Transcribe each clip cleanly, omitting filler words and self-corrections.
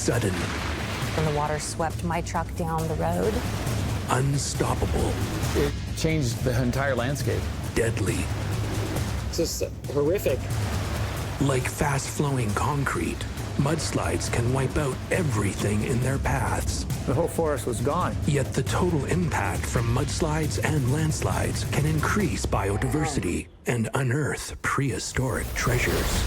Sudden. And the water swept my truck down the road. Unstoppable. It changed the entire landscape. Deadly. It's just horrific. Like fast-flowing concrete, mudslides can wipe out everything in their paths. The whole forest was gone. Yet the total impact from mudslides and landslides can increase biodiversity and unearth prehistoric treasures.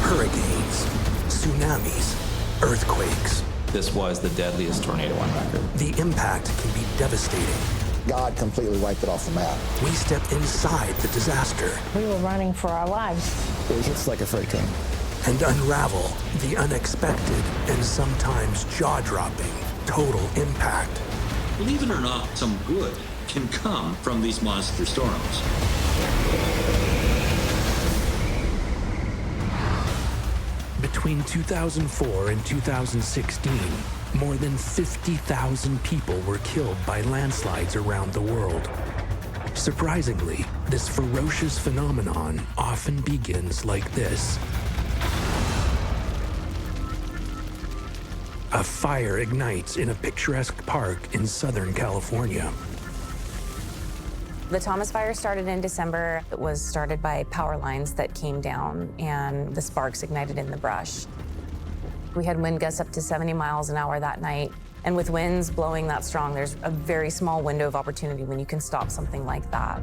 Hurricanes, tsunamis, earthquakes. This was the deadliest tornado on record. The impact can be devastating. God completely wiped it off the map. We step inside the disaster. We were running for our lives. It hits like a freight train. And unravel the unexpected and sometimes jaw-dropping total impact. Believe it or not, some good can come from these monster storms. Between 2004 and 2016, more than 50,000 people were killed by landslides around the world. Surprisingly, this ferocious phenomenon often begins like this. A fire ignites in a picturesque park in Southern California. The Thomas Fire started in December. It was started by power lines that came down and the sparks ignited in the brush. We had wind gusts up to 70 miles an hour that night. And with winds blowing that strong, there's a very small window of opportunity when you can stop something like that.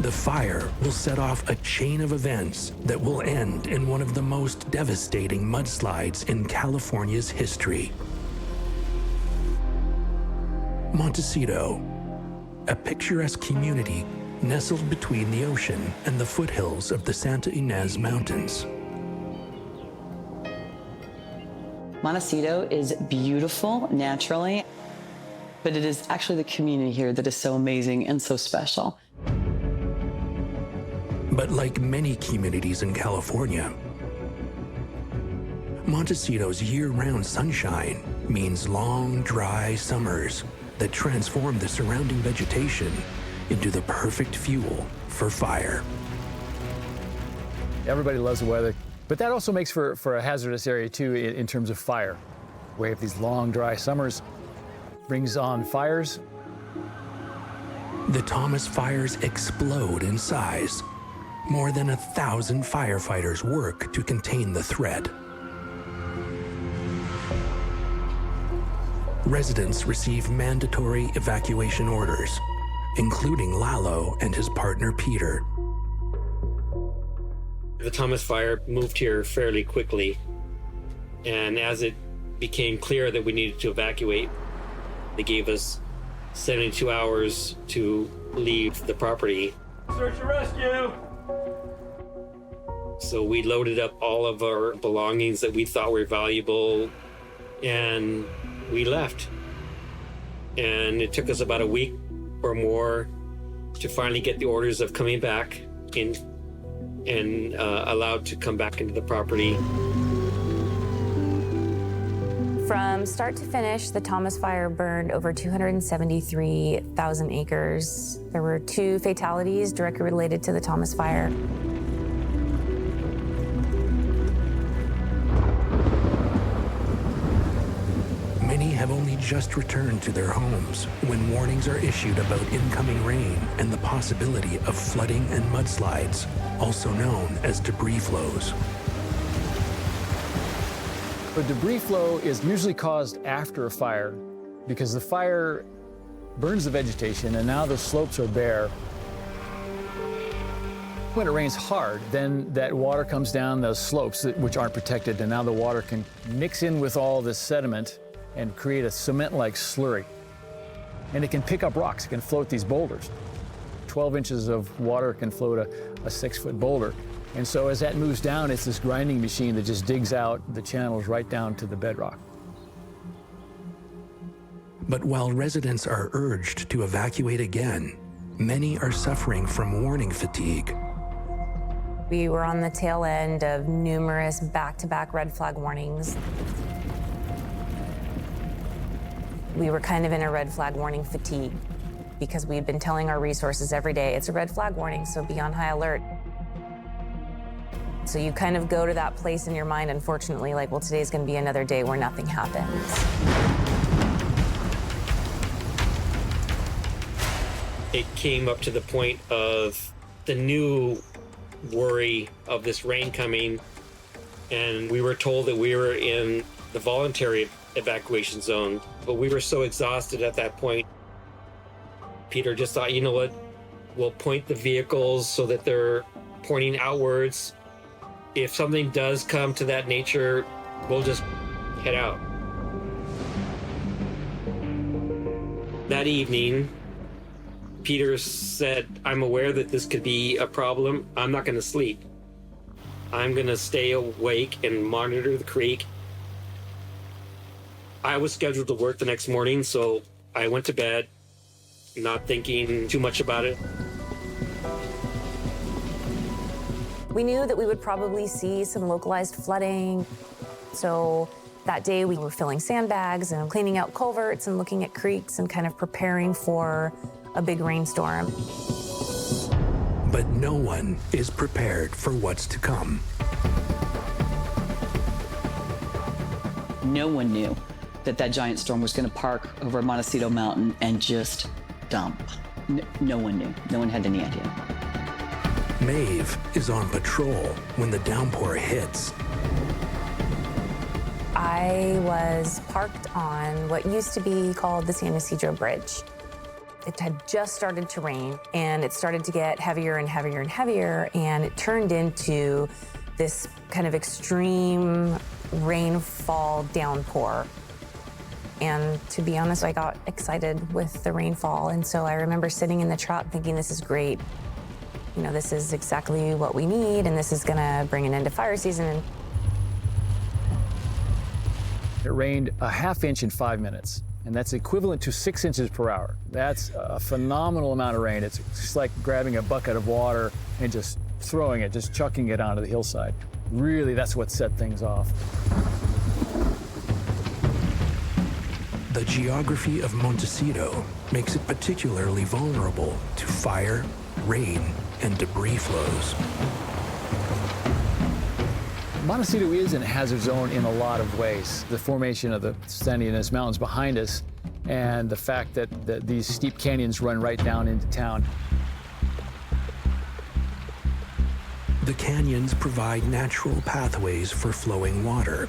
The fire will set off a chain of events that will end in one of the most devastating mudslides in California's history. Montecito, a picturesque community nestled between the ocean and the foothills of the Santa Ynez Mountains. Montecito is beautiful naturally, but it is actually the community here that is so amazing and so special. But like many communities in California, Montecito's year-round sunshine means long, dry summers that transform the surrounding vegetation into the perfect fuel for fire. Everybody loves the weather, but that also makes for a hazardous area too in terms of fire. We have these long, dry summers, brings on fires. The Thomas fires explode in size. More than 1,000 firefighters work to contain the threat. Residents receive mandatory evacuation orders, including Lalo and his partner Peter. The Thomas Fire moved here fairly quickly, and as it became clear that we needed to evacuate, they gave us 72 hours to leave the property. Search and rescue! So we loaded up all of our belongings that we thought were valuable, and we left. And it took us about a week or more to finally get the orders of coming back in and allowed to come back into the property. From start to finish, the Thomas Fire burned over 273,000 acres. There were 2 fatalities directly related to the Thomas Fire. Many have only just returned to their homes when warnings are issued about incoming rain and the possibility of flooding and mudslides, also known as debris flows. The debris flow is usually caused after a fire because the fire burns the vegetation and now the slopes are bare. When it rains hard, then that water comes down those slopes which aren't protected, and now the water can mix in with all this sediment and create a cement-like slurry. And it can pick up rocks, it can float these boulders. 12 inches of water can float a 6-foot boulder. And so as that moves down, it's this grinding machine that just digs out the channels right down to the bedrock. But while residents are urged to evacuate again, many are suffering from warning fatigue. We were on the tail end of numerous back-to-back red flag warnings. We were kind of in a red flag warning fatigue because we'd been telling our resources every day, it's a red flag warning, so be on high alert. So you kind of go to that place in your mind, unfortunately, like, well, today's gonna be another day where nothing happens. It came up to the point of the new worry of this rain coming, and we were told that we were in the voluntary evacuation zone, but we were so exhausted at that point. Peter just thought, you know what, we'll point the vehicles so that they're pointing outwards. If something does come to that nature, we'll just head out. That evening, Peter said, I'm aware that this could be a problem. I'm not going to sleep. I'm going to stay awake and monitor the creek. I was scheduled to work the next morning, so I went to bed, not thinking too much about it. We knew that we would probably see some localized flooding. So that day we were filling sandbags and cleaning out culverts and looking at creeks and kind of preparing for a big rainstorm. But no one is prepared for what's to come. No one knew that that giant storm was going to park over Montecito Mountain and just dump. No one knew. No one had any idea. Maeve is on patrol when the downpour hits. I was parked on what used to be called the San Ysidro Bridge. It had just started to rain, and it started to get heavier and heavier and heavier, and it turned into this kind of extreme rainfall downpour. And to be honest, I got excited with the rainfall, and so I remember sitting in the truck thinking, this is great. You know, this is exactly what we need, and this is gonna bring an end to fire season. It rained a ½ inch in 5 minutes, and that's equivalent to 6 inches per hour. That's a phenomenal amount of rain. It's just like grabbing a bucket of water and just throwing it, just chucking it onto the hillside. Really, that's what set things off. The geography of Montecito makes it particularly vulnerable to fire, rain, and debris flows. Montecito is in a hazard zone in a lot of ways. The formation of the San Ynez Mountains behind us and the fact that these steep canyons run right down into town. The canyons provide natural pathways for flowing water.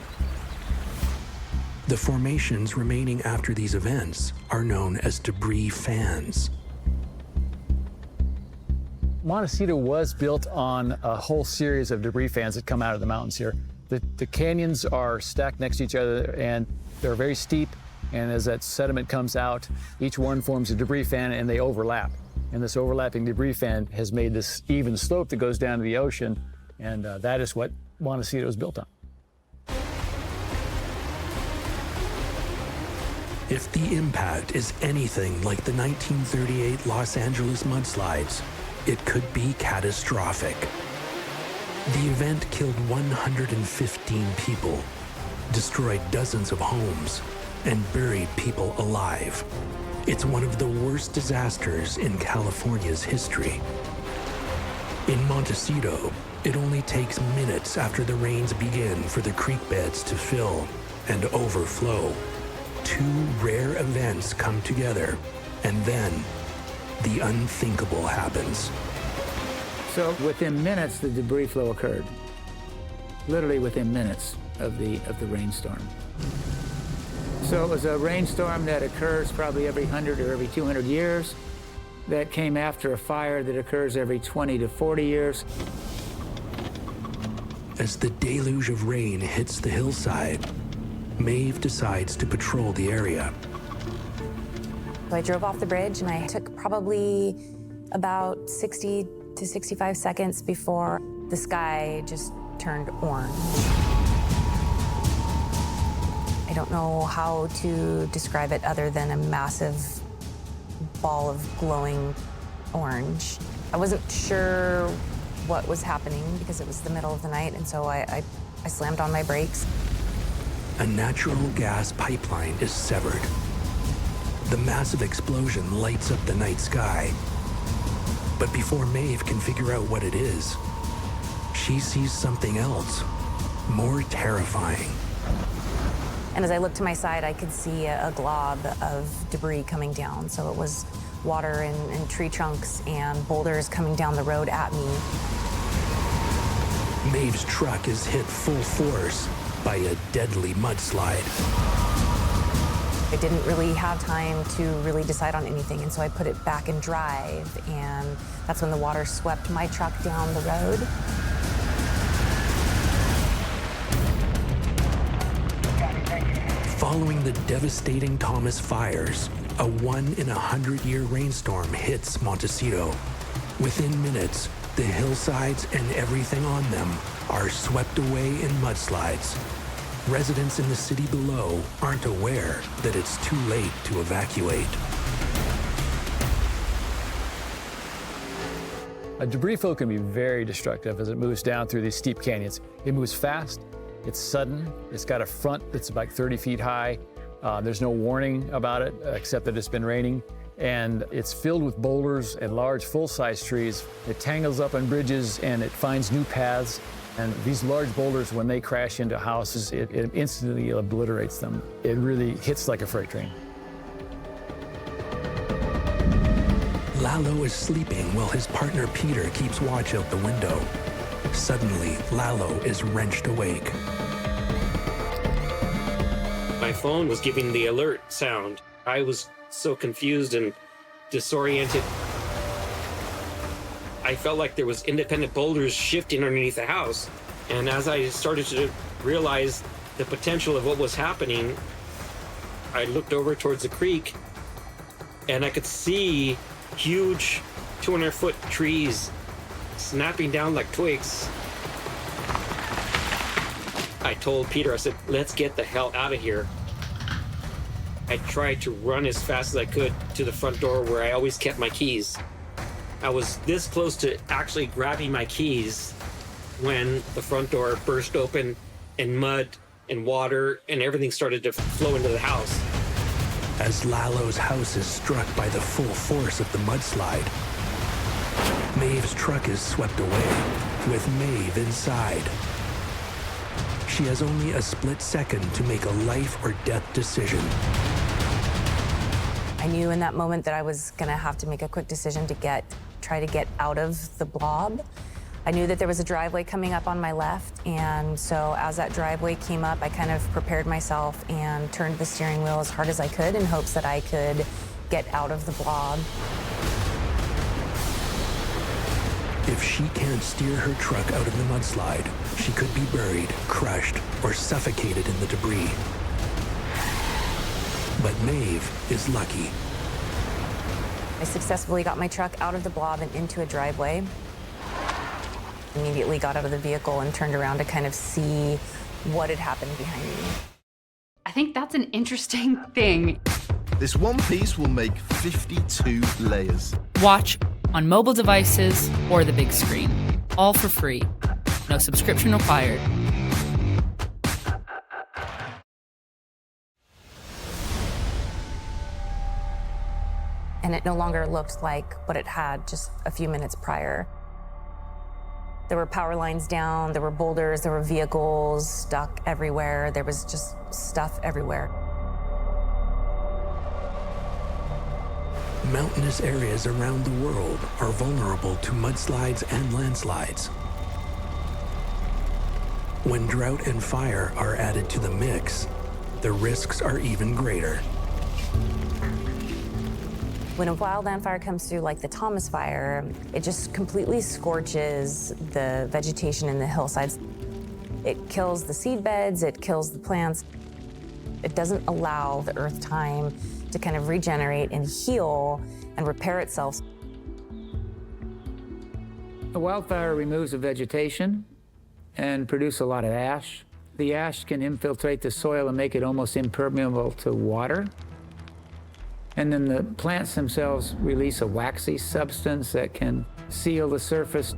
The formations remaining after these events are known as debris fans. Montecito was built on a whole series of debris fans that come out of the mountains here. The canyons are stacked next to each other, and they're very steep, and as that sediment comes out, each one forms a debris fan, and they overlap. And this overlapping debris fan has made this even slope that goes down to the ocean, and that is what Montecito is built on. If the impact is anything like the 1938 Los Angeles mudslides, it could be catastrophic. The event killed 115 people, destroyed dozens of homes, and buried people alive. It's one of the worst disasters in California's history. In Montecito, it only takes minutes after the rains begin for the creek beds to fill and overflow. Two rare events come together, and then the unthinkable happens. So within minutes, the debris flow occurred. Literally within minutes of the rainstorm. So it was a rainstorm that occurs probably every 100 or every 200 years. That came after a fire that occurs every 20 to 40 years. As the deluge of rain hits the hillside, Maeve decides to patrol the area. So I drove off the bridge, and I took probably about 60 to 65 seconds before the sky just turned orange. I don't know how to describe it other than a massive ball of glowing orange. I wasn't sure what was happening because it was the middle of the night, and so I slammed on my brakes. A natural gas pipeline is severed. The massive explosion lights up the night sky. But before Maeve can figure out what it is, she sees something else, more terrifying. And as I looked to my side, I could see a glob of debris coming down. So it was water and tree trunks and boulders coming down the road at me. Maeve's truck is hit full force by a deadly mudslide. I didn't really have time to really decide on anything, and so I put it back in drive, and that's when the water swept my truck down the road. Following the devastating Thomas fires, a 1-in-100-year rainstorm hits Montecito. Within minutes, the hillsides and everything on them are swept away in mudslides. Residents in the city below aren't aware that it's too late to evacuate. A debris flow can be very destructive as it moves down through these steep canyons. It moves fast, it's sudden, it's got a front that's about 30 feet high. There's no warning about it except that it's been raining. And it's filled with boulders and large full-size trees. It tangles up on bridges and it finds new paths. And these large boulders, when they crash into houses, it instantly obliterates them. It really hits like a freight train. Lalo is sleeping while his partner Peter keeps watch out the window. Suddenly, Lalo is wrenched awake. My phone was giving the alert sound. I was so confused and disoriented. I felt like there was independent boulders shifting underneath the house. And as I started to realize the potential of what was happening, I looked over towards the creek and I could see huge 200-foot trees snapping down like twigs. I told Peter, I said, let's get the hell out of here. I tried to run as fast as I could to the front door where I always kept my keys. I was this close to actually grabbing my keys when the front door burst open and mud and water and everything started to flow into the house. As Lalo's house is struck by the full force of the mudslide, Maeve's truck is swept away, with Maeve inside. She has only a split second to make a life or death decision. I knew in that moment that I was gonna have to make a quick decision to try to get out of the blob. I knew that there was a driveway coming up on my left, and so as that driveway came up, I kind of prepared myself and turned the steering wheel as hard as I could in hopes that I could get out of the blob. If she can't steer her truck out of the mudslide, she could be buried, crushed, or suffocated in the debris. But Maeve is lucky. I successfully got my truck out of the blob and into a driveway. Immediately got out of the vehicle and turned around to kind of see what had happened behind me. I think that's an interesting thing. This one piece will make 52 layers. Watch on mobile devices or the big screen. All for free. No subscription required. And it no longer looked like what it had just a few minutes prior. There were power lines down, there were boulders, there were vehicles stuck everywhere. There was just stuff everywhere. Mountainous areas around the world are vulnerable to mudslides and landslides. When drought and fire are added to the mix, the risks are even greater. When a wildland fire comes through, like the Thomas fire, it just completely scorches the vegetation in the hillsides. It kills the seed beds, it kills the plants. It doesn't allow the earth time to kind of regenerate and heal and repair itself. A wildfire removes the vegetation and produces a lot of ash. The ash can infiltrate the soil and make it almost impermeable to water. And then the plants themselves release a waxy substance that can seal the surface.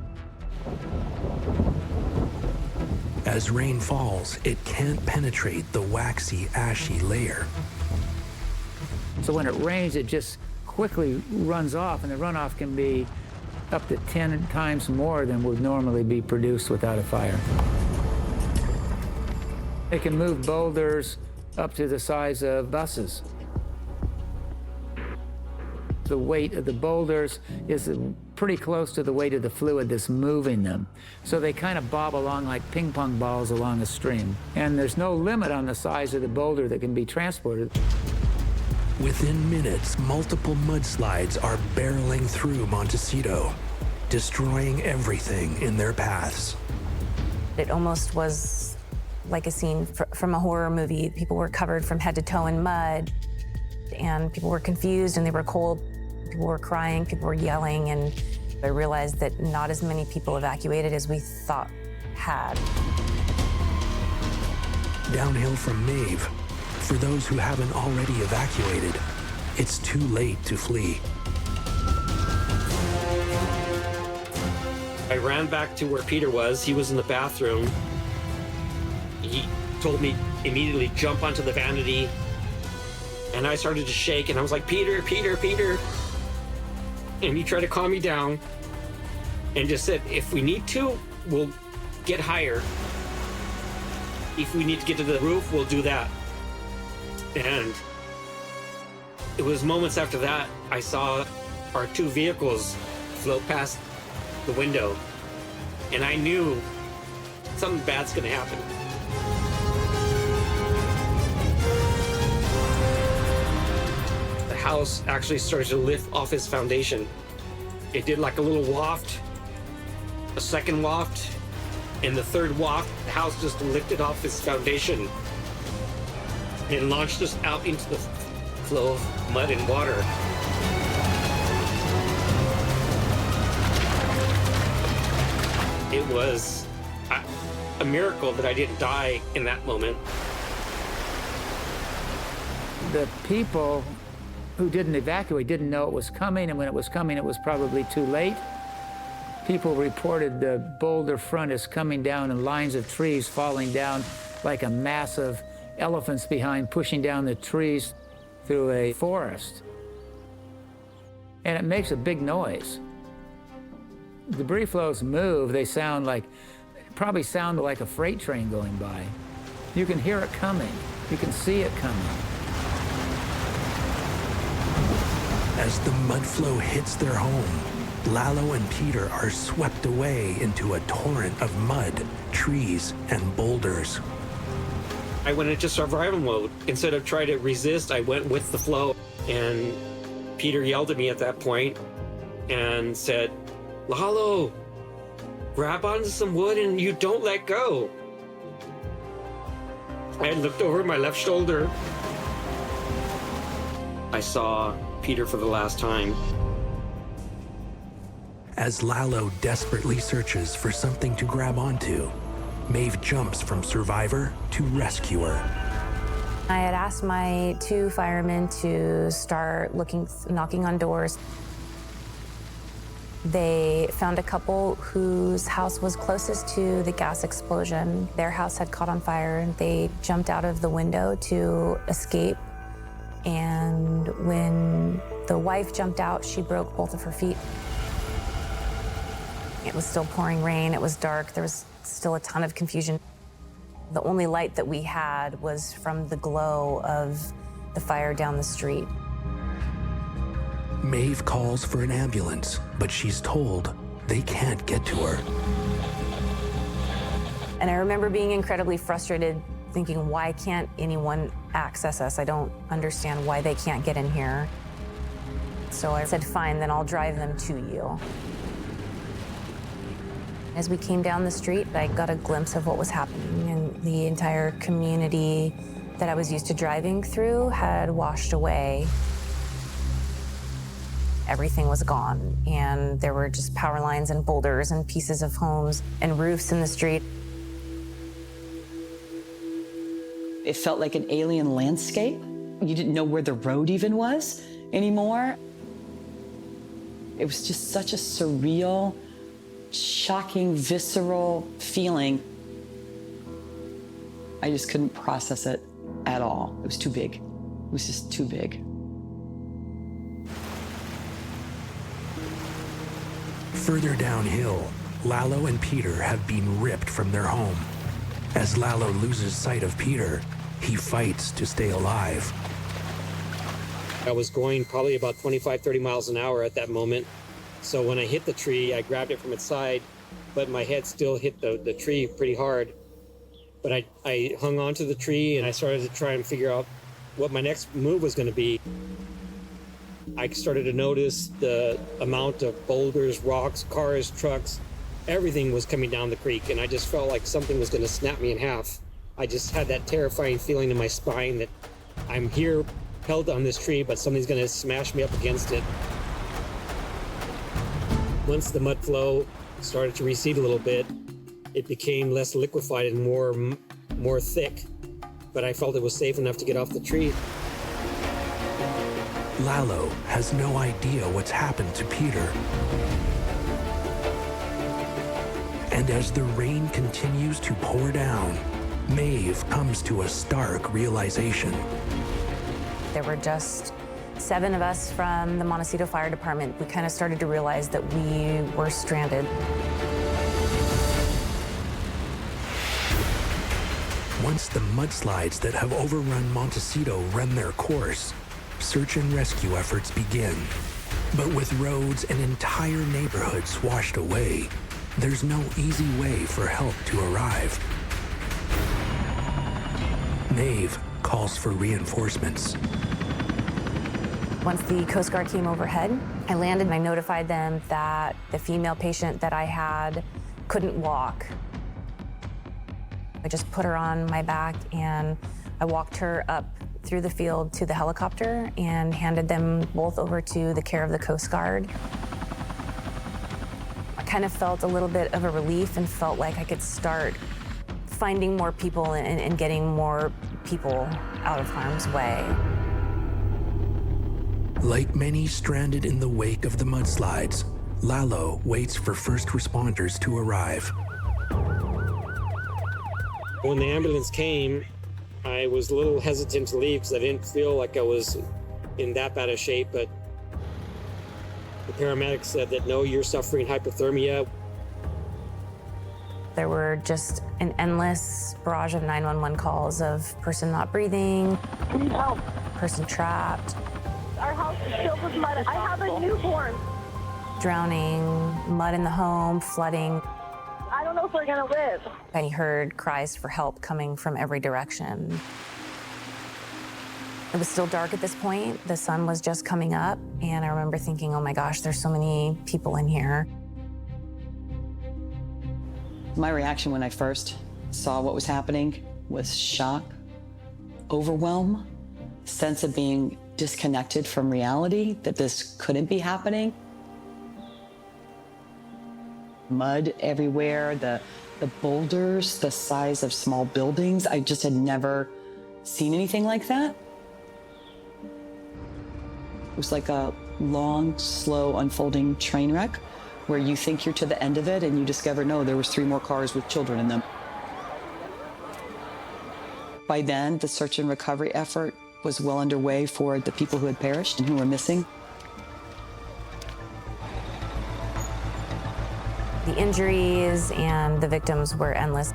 As rain falls, it can't penetrate the waxy, ashy layer. So when it rains, it just quickly runs off, and the runoff can be up to 10 times more than would normally be produced without a fire. They can move boulders up to the size of buses. The weight of the boulders is pretty close to the weight of the fluid that's moving them. So they kind of bob along like ping pong balls along a stream. And there's no limit on the size of the boulder that can be transported. Within minutes, multiple mudslides are barreling through Montecito, destroying everything in their paths. It almost was like a scene from a horror movie. People were covered from head to toe in mud, and people were confused and they were cold. People were crying, people were yelling, and I realized that not as many people evacuated as we thought had. Downhill from Maeve, for those who haven't already evacuated, it's too late to flee. I ran back to where Peter was. He was in the bathroom. He told me immediately, jump onto the vanity. And I started to shake, and I was like, Peter, Peter, Peter. And he tried to calm me down and just said, if we need to, we'll get higher. If we need to get to the roof, we'll do that. And it was moments after that, I saw our two vehicles float past the window, and I knew something bad's gonna happen. The house actually started to lift off its foundation. It did like a little waft, a second waft, and the third waft, the house just lifted off its foundation and launched us out into the flow of mud and water. It was a miracle that I didn't die in that moment. The people who didn't evacuate didn't know it was coming, and when it was coming, it was probably too late. People reported the boulder front is coming down and lines of trees falling down like a mass of elephants behind, pushing down the trees through a forest. And it makes a big noise. Debris flows move, they sound like, probably sound like a freight train going by. You can hear it coming, you can see it coming. As the mud flow hits their home, Lalo and Peter are swept away into a torrent of mud, trees, and boulders. I went into survival mode. Instead of trying to resist, I went with the flow. And Peter yelled at me at that point and said, Lalo, grab onto some wood and you don't let go. I looked over my left shoulder. I saw Peter for the last time. As Lalo desperately searches for something to grab onto, Maeve jumps from survivor to rescuer. I had asked my two firemen to start knocking on doors. They found a couple whose house was closest to the gas explosion. Their house had caught on fire. They jumped out of the window to escape. And when the wife jumped out, she broke both of her feet. It was still pouring rain, it was dark, there was still a ton of confusion. The only light that we had was from the glow of the fire down the street. Maeve calls for an ambulance, but she's told they can't get to her. And I remember being incredibly frustrated, thinking, why can't anyone access us? I don't understand why they can't get in here. So I said, fine, then I'll drive them to you. As we came down the street, I got a glimpse of what was happening, and the entire community that I was used to driving through had washed away. Everything was gone, and there were just power lines and boulders and pieces of homes and roofs in the street. It felt like an alien landscape. You didn't know where the road even was anymore. It was just such a surreal, shocking, visceral feeling. I just couldn't process it at all. It was too big. It was just too big. Further downhill, Lalo and Peter have been ripped from their home. As Lalo loses sight of Peter, he fights to stay alive. I was going probably about 25, 30 miles an hour at that moment. So when I hit the tree, I grabbed it from its side, but my head still hit the tree pretty hard. But I hung on to the tree and I started to try and figure out what my next move was going to be. I started to notice the amount of boulders, rocks, cars, trucks, everything was coming down the creek, and I just felt like something was going to snap me in half. I just had that terrifying feeling in my spine that I'm here held on this tree, but something's going to smash me up against it. Once the mud flow started to recede a little bit, it became less liquefied and more thick, but I felt it was safe enough to get off the tree. Lalo has no idea what's happened to Peter. And as the rain continues to pour down, Maeve comes to a stark realization. There were just 7 of us from the Montecito Fire Department. We kind of started to realize that we were stranded. Once the mudslides that have overrun Montecito run their course, search and rescue efforts begin. But with roads and entire neighborhoods washed away, there's no easy way for help to arrive. Maeve calls for reinforcements. Once the Coast Guard came overhead, I landed and I notified them that the female patient that I had couldn't walk. I just put her on my back and I walked her up through the field to the helicopter and handed them both over to the care of the Coast Guard. I kind of felt a little bit of a relief and felt like I could start finding more people and getting more people out of harm's way. Like many stranded in the wake of the mudslides, Lalo waits for first responders to arrive. When the ambulance came, I was a little hesitant to leave because I didn't feel like I was in that bad a shape, but the paramedics said that, no, you're suffering hypothermia. There were just an endless barrage of 911 calls of person not breathing, need help, person trapped. Our house is filled with mud. I have a newborn. Drowning, mud in the home, flooding. I don't know if we're gonna live. I heard cries for help coming from every direction. It was still dark at this point. The sun was just coming up, and I remember thinking, oh my gosh, there's so many people in here. My reaction when I first saw what was happening was shock, overwhelm, sense of being disconnected from reality, that this couldn't be happening. Mud everywhere, the boulders the size of small buildings. I just had never seen anything like that. It was like a long, slow, unfolding train wreck where you think you're to the end of it and you discover, no, there was 3 more cars with children in them. By then, the search and recovery effort was well underway for the people who had perished and who were missing. The injuries and the victims were endless.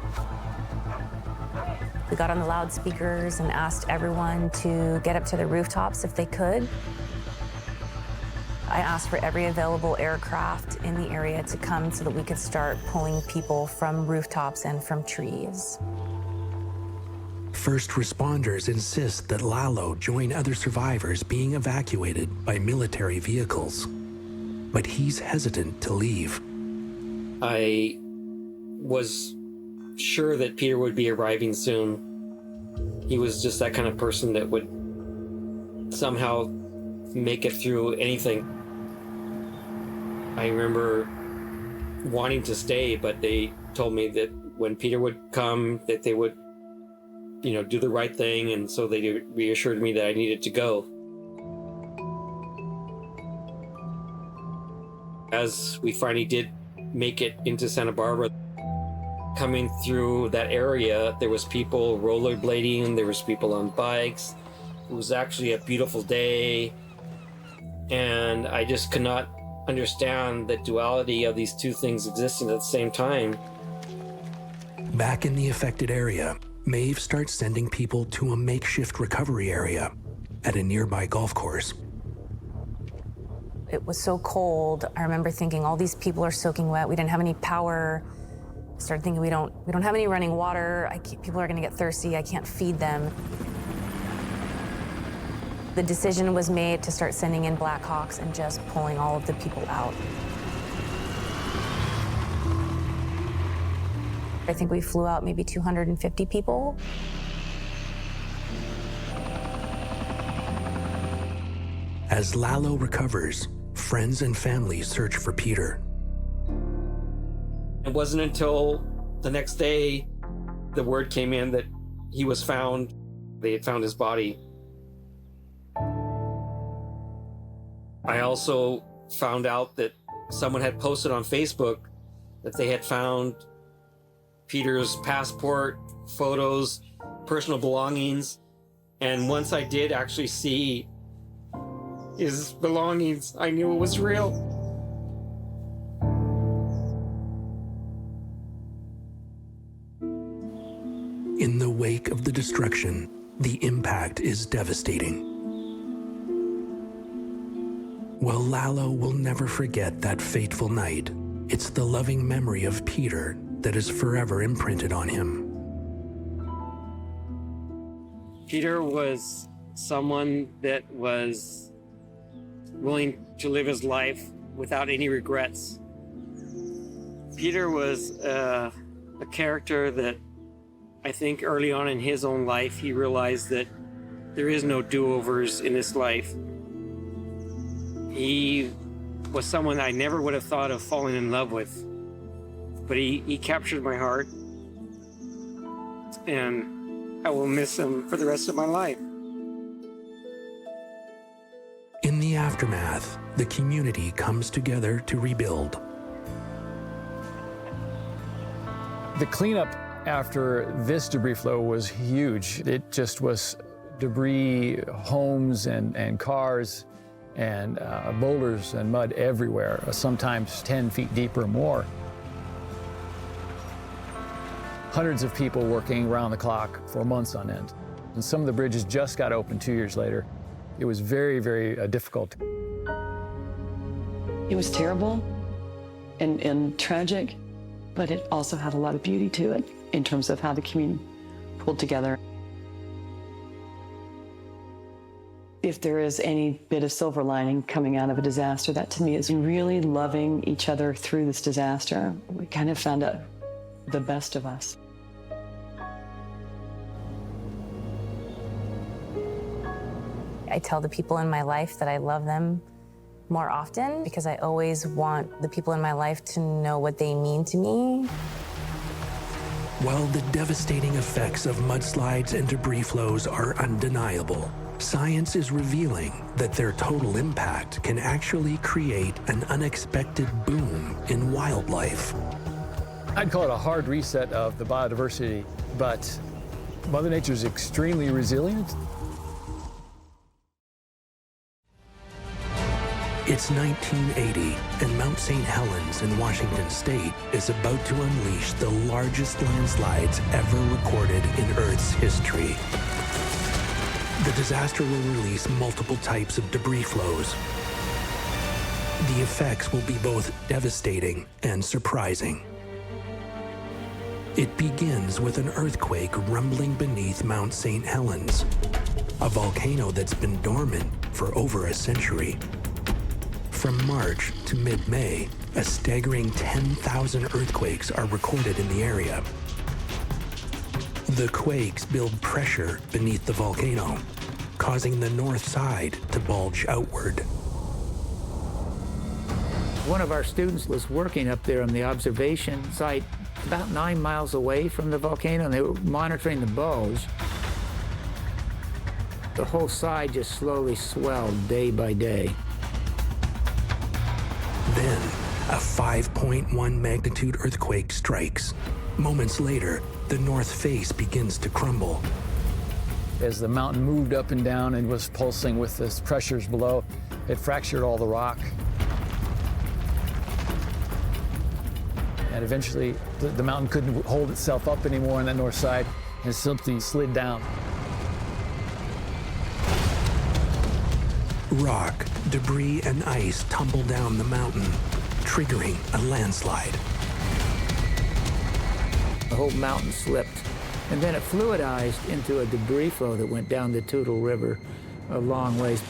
We got on the loudspeakers and asked everyone to get up to the rooftops if they could. I asked for every available aircraft in the area to come so that we could start pulling people from rooftops and from trees. First responders insist that Lalo join other survivors being evacuated by military vehicles, but he's hesitant to leave. I was sure that Peter would be arriving soon. He was just that kind of person that would somehow make it through anything. I remember wanting to stay, but they told me that when Peter would come, that they would, do the right thing, and so they reassured me that I needed to go. As we finally did make it into Santa Barbara, coming through that area, there was people rollerblading, there was people on bikes. It was actually a beautiful day, and I just could not understand the duality of these two things existing at the same time. Back in the affected area, Maeve starts sending people to a makeshift recovery area at a nearby golf course. It was so cold. I remember thinking, all these people are soaking wet. We didn't have any power. I started thinking, we don't have any running water. People are gonna get thirsty. I can't feed them. The decision was made to start sending in Black Hawks and just pulling all of the people out. I think we flew out maybe 250 people. As Lalo recovers, friends and family search for Peter. It wasn't until the next day the word came in that he was found. They had found his body. I also found out that someone had posted on Facebook that they had found Peter's passport, photos, personal belongings. And once I did actually see his belongings, I knew it was real. In the wake of the destruction, the impact is devastating. While Lalo will never forget that fateful night, it's the loving memory of Peter that is forever imprinted on him. Peter was someone that was willing to live his life without any regrets. Peter was a character that I think early on in his own life, he realized that there is no do-overs in this life. He was someone I never would have thought of falling in love with, but he captured my heart, and I will miss him for the rest of my life. In the aftermath, the community comes together to rebuild. The cleanup after this debris flow was huge. It just was debris, homes and cars, and boulders and mud everywhere, sometimes 10 feet deep or more. Hundreds of people working around the clock for months on end. And some of the bridges just got open 2 years later. It was very, very difficult. It was terrible and tragic, but it also had a lot of beauty to it in terms of how the community pulled together. If there is any bit of silver lining coming out of a disaster, that to me is really loving each other through this disaster. We kind of found out the best of us. I tell the people in my life that I love them more often because I always want the people in my life to know what they mean to me. While the devastating effects of mudslides and debris flows are undeniable, science is revealing that their total impact can actually create an unexpected boom in wildlife. I'd call it a hard reset of the biodiversity, but Mother Nature is extremely resilient. It's 1980, and Mount St. Helens in Washington State is about to unleash the largest landslides ever recorded in Earth's history. The disaster will release multiple types of debris flows. The effects will be both devastating and surprising. It begins with an earthquake rumbling beneath Mount St. Helens, a volcano that's been dormant for over a century. From March to mid-May, a staggering 10,000 earthquakes are recorded in the area. The quakes build pressure beneath the volcano, causing the north side to bulge outward. One of our students was working up there on the observation site about 9 miles away from the volcano, and they were monitoring the bulge. The whole side just slowly swelled day by day. Then, a 5.1 magnitude earthquake strikes. Moments later, the north face begins to crumble. As the mountain moved up and down and was pulsing with the pressures below, it fractured all the rock. And eventually, the mountain couldn't hold itself up anymore on that north side and simply slid down. Rock, debris, and ice tumble down the mountain, triggering a landslide. The whole mountain slipped, and then it fluidized into a debris flow that went down the Toutle River a long ways.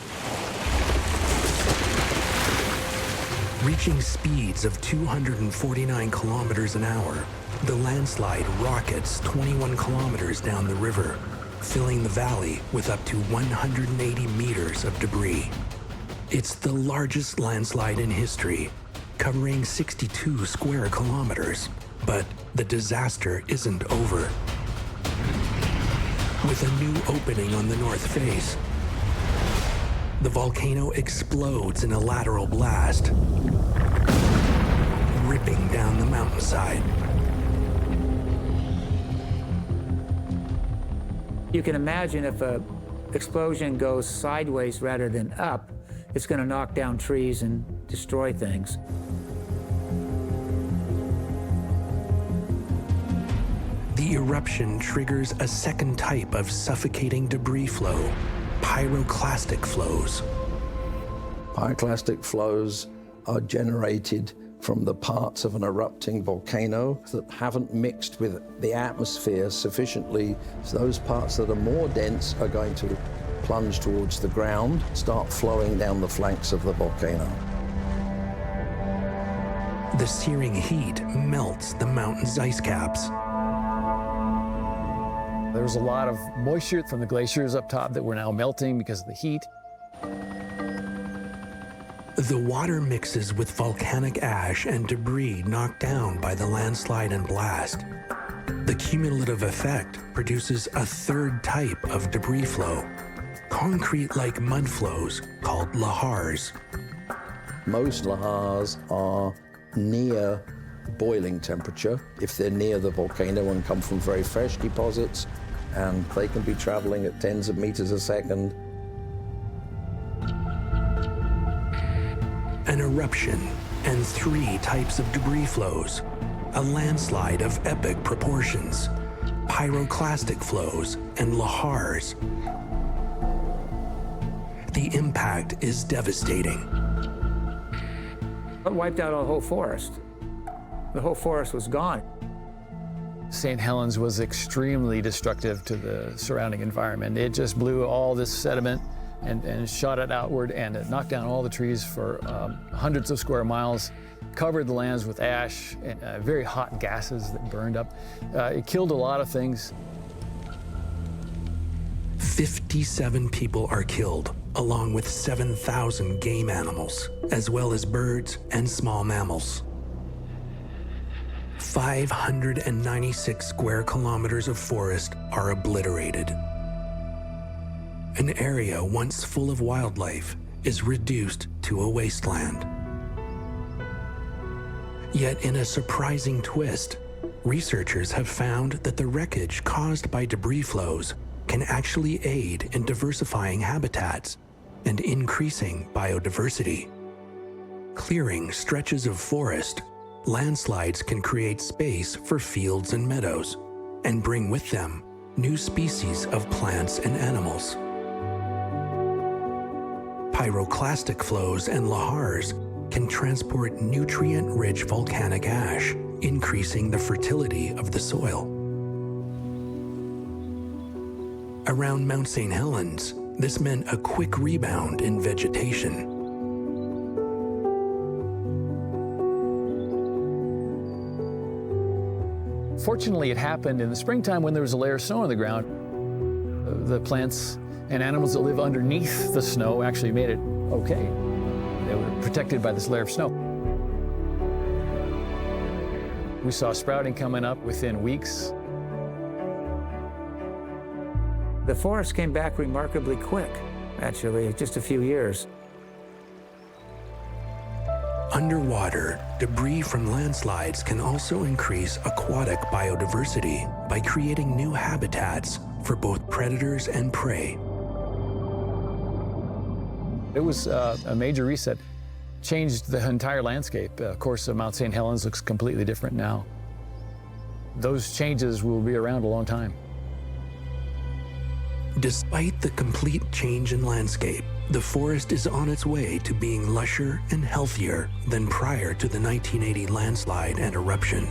Reaching speeds of 249 kilometers an hour, the landslide rockets 21 kilometers down the river, filling the valley with up to 180 meters of debris. It's the largest landslide in history, covering 62 square kilometers. But the disaster isn't over. With a new opening on the north face, the volcano explodes in a lateral blast, ripping down the mountainside. You can imagine if an explosion goes sideways rather than up, it's going to knock down trees and destroy things. The eruption triggers a second type of suffocating debris flow, pyroclastic flows. Pyroclastic flows are generated from the parts of an erupting volcano that haven't mixed with the atmosphere sufficiently. So those parts that are more dense are going to plunge towards the ground, start flowing down the flanks of the volcano. The searing heat melts the mountain's ice caps. There was a lot of moisture from the glaciers up top that were now melting because of the heat. The water mixes with volcanic ash and debris knocked down by the landslide and blast. The cumulative effect produces a third type of debris flow, concrete-like mud flows called lahars. Most lahars are near boiling temperature if they're near the volcano and come from very fresh deposits, and they can be traveling at tens of meters a second. An eruption and three types of debris flows, a landslide of epic proportions, pyroclastic flows, and lahars. The impact is devastating. It wiped out a whole forest. The whole forest was gone. St. Helens was extremely destructive to the surrounding environment. It just blew all this sediment and shot it outward, and it knocked down all the trees for hundreds of square miles, covered the lands with ash and very hot gases that burned up. It killed a lot of things. 57 people are killed, along with 7,000 game animals, as well as birds and small mammals. 596 square kilometers of forest are obliterated. An area once full of wildlife is reduced to a wasteland. Yet in a surprising twist, researchers have found that the wreckage caused by debris flows can actually aid in diversifying habitats and increasing biodiversity. Clearing stretches of forest, landslides can create space for fields and meadows and bring with them new species of plants and animals. Pyroclastic flows and lahars can transport nutrient-rich volcanic ash, increasing the fertility of the soil. Around Mount St. Helens, this meant a quick rebound in vegetation. Fortunately, it happened in the springtime when there was a layer of snow on the ground. The plants and animals that live underneath the snow actually made it okay. They were protected by this layer of snow. We saw sprouting coming up within weeks. The forest came back remarkably quick, actually, just a few years. Underwater, debris from landslides can also increase aquatic biodiversity by creating new habitats for both predators and prey. It was a major reset. changed the entire landscape. Of course, Mount St. Helens looks completely different now. Those changes will be around a long time. Despite the complete change in landscape, the forest is on its way to being lusher and healthier than prior to the 1980 landslide and eruption.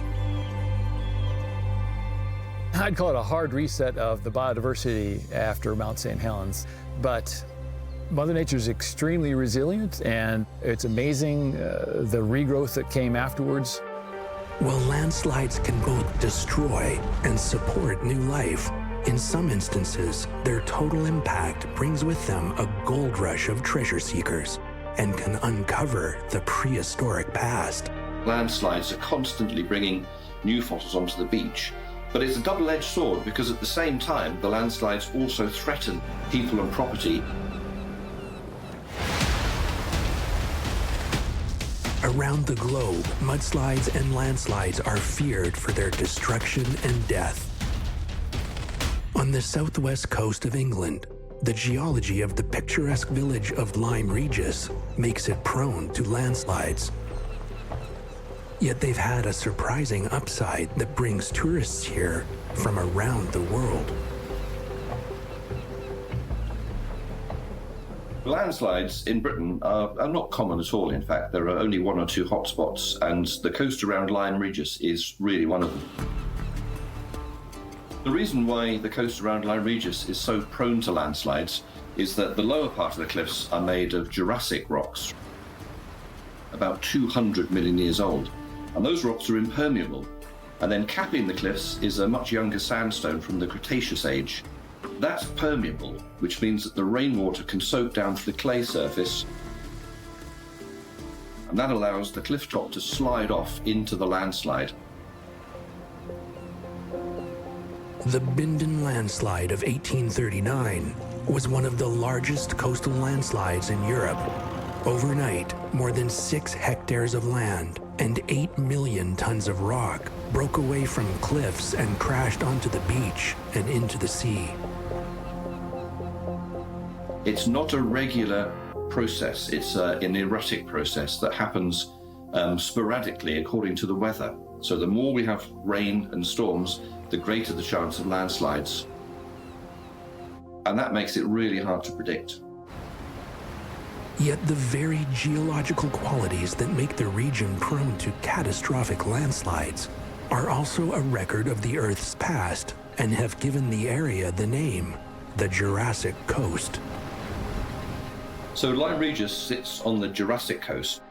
I'd call it a hard reset of the biodiversity after Mount St. Helens, but Mother Nature's extremely resilient, and it's amazing the regrowth that came afterwards. While landslides can both destroy and support new life, in some instances, their total impact brings with them a gold rush of treasure seekers and can uncover the prehistoric past. Landslides are constantly bringing new fossils onto the beach, but it's a double-edged sword because at the same time, the landslides also threaten people and property. Around the globe, mudslides and landslides are feared for their destruction and death. On the southwest coast of England, the geology of the picturesque village of Lyme Regis makes it prone to landslides. Yet they've had a surprising upside that brings tourists here from around the world. Landslides in Britain are not common at all, in fact. There are only 1 or 2 hotspots, and the coast around Lyme Regis is really one of them. The reason why the coast around Lyme Regis is so prone to landslides is that the lower part of the cliffs are made of Jurassic rocks, about 200 million years old, and those rocks are impermeable. And then capping the cliffs is a much younger sandstone from the Cretaceous age. That's permeable, which means that the rainwater can soak down to the clay surface, and that allows the cliff top to slide off into the landslide. The Bindon landslide of 1839 was one of the largest coastal landslides in Europe. Overnight, more than 6 hectares of land and 8 million tons of rock broke away from cliffs and crashed onto the beach and into the sea. It's not a regular process. It's an erratic process that happens sporadically according to the weather. So the more we have rain and storms, the greater the chance of landslides. And that makes it really hard to predict. Yet the very geological qualities that make the region prone to catastrophic landslides are also a record of the Earth's past and have given the area the name, the Jurassic Coast. So Lyme Regis sits on the Jurassic coast.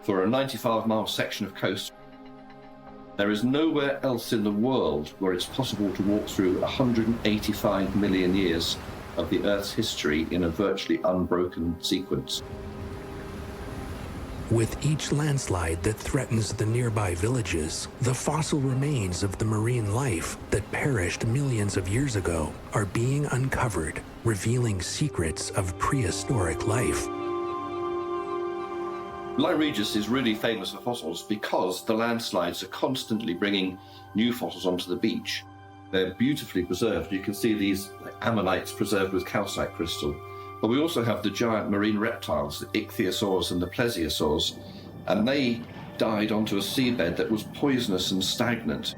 For a 95-mile section of coast, there is nowhere else in the world where it's possible to walk through 185 million years of the Earth's history in a virtually unbroken sequence. With each landslide that threatens the nearby villages, the fossil remains of the marine life that perished millions of years ago are being uncovered, revealing secrets of prehistoric life. Lyme Regis is really famous for fossils because the landslides are constantly bringing new fossils onto the beach. They're beautifully preserved. You can see these ammonites preserved with calcite crystal. But we also have the giant marine reptiles, the ichthyosaurs and the plesiosaurs, and they died onto a seabed that was poisonous and stagnant.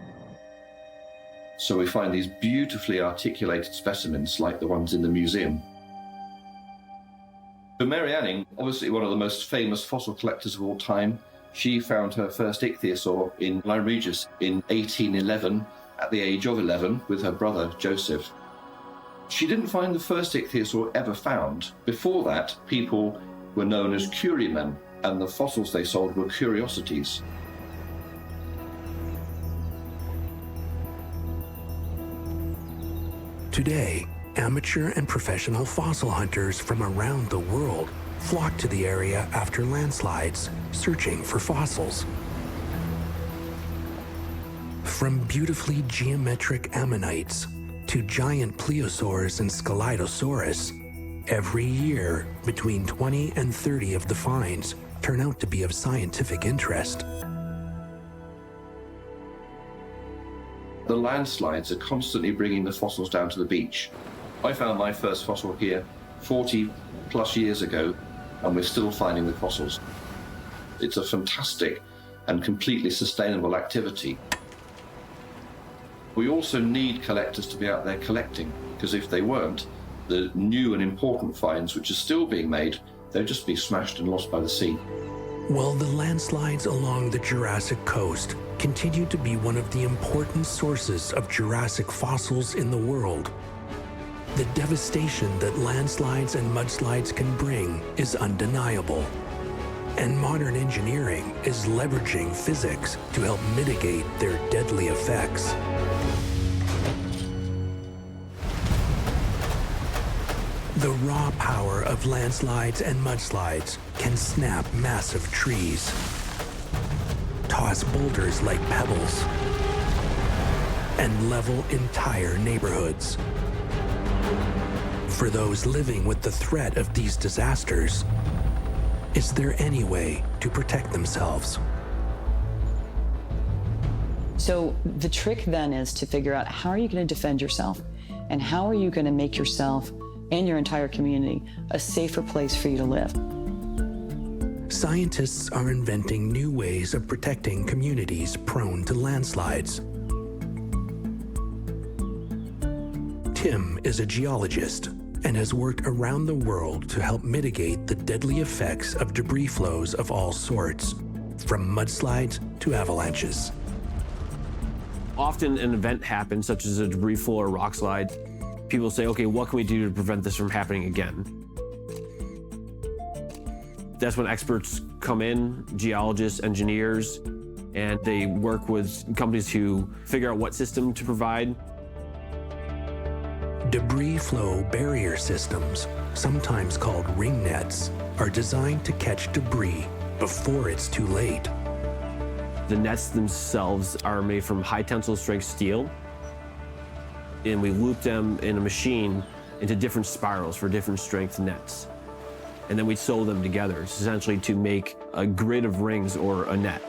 So we find these beautifully articulated specimens like the ones in the museum. For Mary Anning, obviously one of the most famous fossil collectors of all time, she found her first ichthyosaur in Lyme Regis in 1811 at the age of 11 with her brother Joseph. She didn't find the first ichthyosaur ever found. Before that, people were known as currymen, and the fossils they sold were curiosities. Today, amateur and professional fossil hunters from around the world flock to the area after landslides, searching for fossils. From beautifully geometric ammonites to giant plesiosaurs and scelidosaurus, every year between 20 and 30 of the finds turn out to be of scientific interest. The landslides are constantly bringing the fossils down to the beach. I found my first fossil here 40 plus years ago, and we're still finding the fossils. It's a fantastic and completely sustainable activity. We also need collectors to be out there collecting, because if they weren't, the new and important finds which are still being made, they'd just be smashed and lost by the sea. While the landslides along the Jurassic coast continue to be one of the important sources of Jurassic fossils in the world, the devastation that landslides and mudslides can bring is undeniable. And modern engineering is leveraging physics to help mitigate their deadly effects. The raw power of landslides and mudslides can snap massive trees, toss boulders like pebbles, and level entire neighborhoods. For those living with the threat of these disasters, is there any way to protect themselves? So the trick then is to figure out, how are you going to defend yourself? And how are you going to make yourself and your entire community a safer place for you to live? Scientists are inventing new ways of protecting communities prone to landslides. Tim is a geologist and has worked around the world to help mitigate the deadly effects of debris flows of all sorts, from mudslides to avalanches. Often an event happens, such as a debris flow or rock slide. People say, okay, what can we do to prevent this from happening again? That's when experts come in, geologists, engineers, and they work with companies to figure out what system to provide. Debris flow barrier systems, sometimes called ring nets, are designed to catch debris before it's too late. The nets themselves are made from high tensile strength steel, and we loop them in a machine into different spirals for different strength nets. And then we sew them together, essentially to make a grid of rings or a net.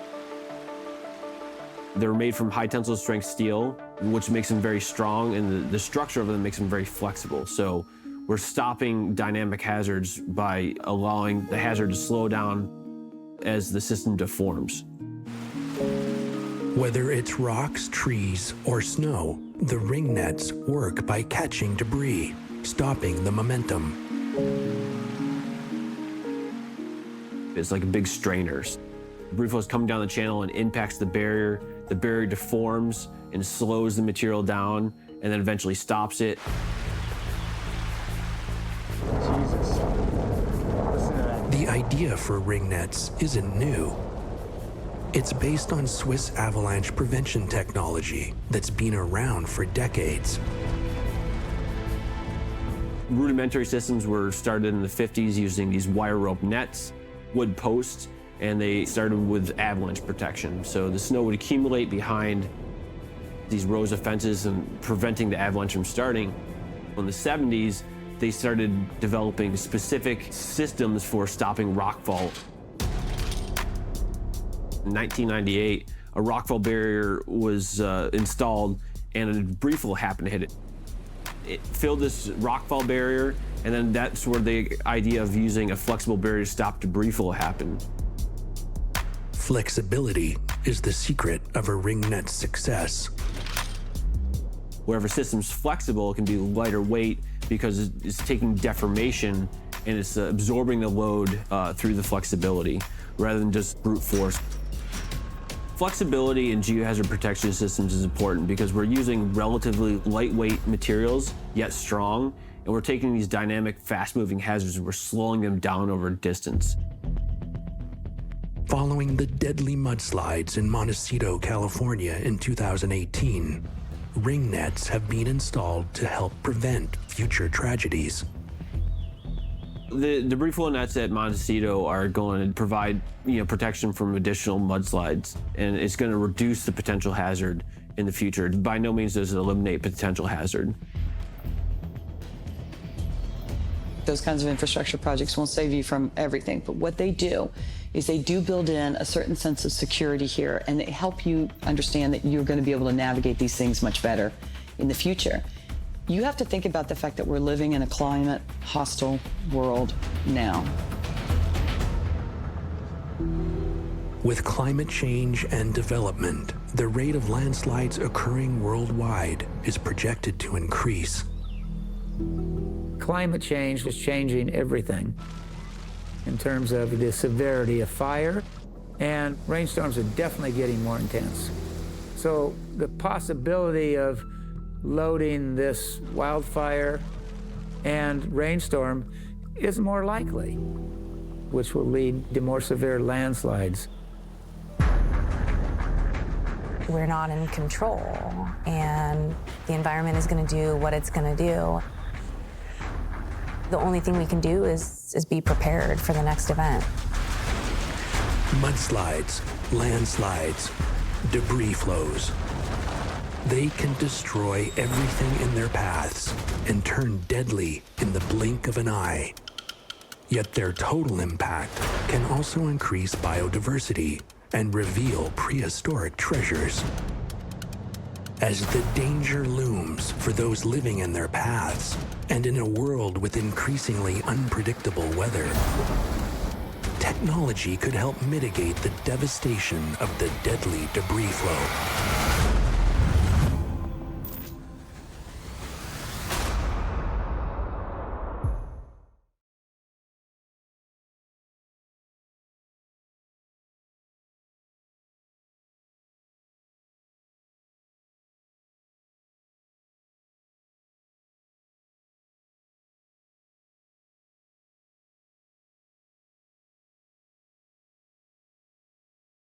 They're made from high tensile strength steel, which makes them very strong, and the structure of them makes them very flexible. So we're stopping dynamic hazards by allowing the hazard to slow down as the system deforms. Whether it's rocks, trees, or snow, the ring nets work by catching debris, stopping the momentum. It's like big strainers. Debris flow is coming down the channel and impacts the barrier. The barrier deforms and slows the material down, and then eventually stops it. The idea for ring nets isn't new. It's based on Swiss avalanche prevention technology that's been around for decades. Rudimentary systems were started in the 50s using these wire rope nets, wood posts, and they started with avalanche protection. So the snow would accumulate behind these rows of fences and preventing the avalanche from starting. In the 70s, they started developing specific systems for stopping rockfall. In 1998, a rockfall barrier was installed, and a debris flow happened to hit it. It filled this rockfall barrier, and then that's where the idea of using a flexible barrier to stop debris flow happened. Flexibility is the secret of a ring net's success. Wherever a system's flexible, it can be lighter weight because it's taking deformation and it's absorbing the load through the flexibility rather than just brute force. Flexibility in geohazard protection systems is important because we're using relatively lightweight materials, yet strong, and we're taking these dynamic, fast-moving hazards and we're slowing them down over distance. Following the deadly mudslides in Montecito, California in 2018, ring nets have been installed to help prevent future tragedies. The debris flow nets at Montecito are going to provide, protection from additional mudslides, and it's going to reduce the potential hazard in the future. By no means does it eliminate potential hazard. Those kinds of infrastructure projects won't save you from everything, but what they do is they do build in a certain sense of security here, and they help you understand that you're going to be able to navigate these things much better in the future. You have to think about the fact that we're living in a climate-hostile world now. With climate change and development, the rate of landslides occurring worldwide is projected to increase. Climate change is changing everything in terms of the severity of fire, and rainstorms are definitely getting more intense. So the possibility of loading this wildfire and rainstorm is more likely, which will lead to more severe landslides. We're not in control, and the environment is going to do what it's going to do. The only thing we can do is be prepared for the next event. Mudslides, landslides, debris flows. They can destroy everything in their paths and turn deadly in the blink of an eye. Yet their total impact can also increase biodiversity and reveal prehistoric treasures. As the danger looms for those living in their paths and in a world with increasingly unpredictable weather, technology could help mitigate the devastation of the deadly debris flow.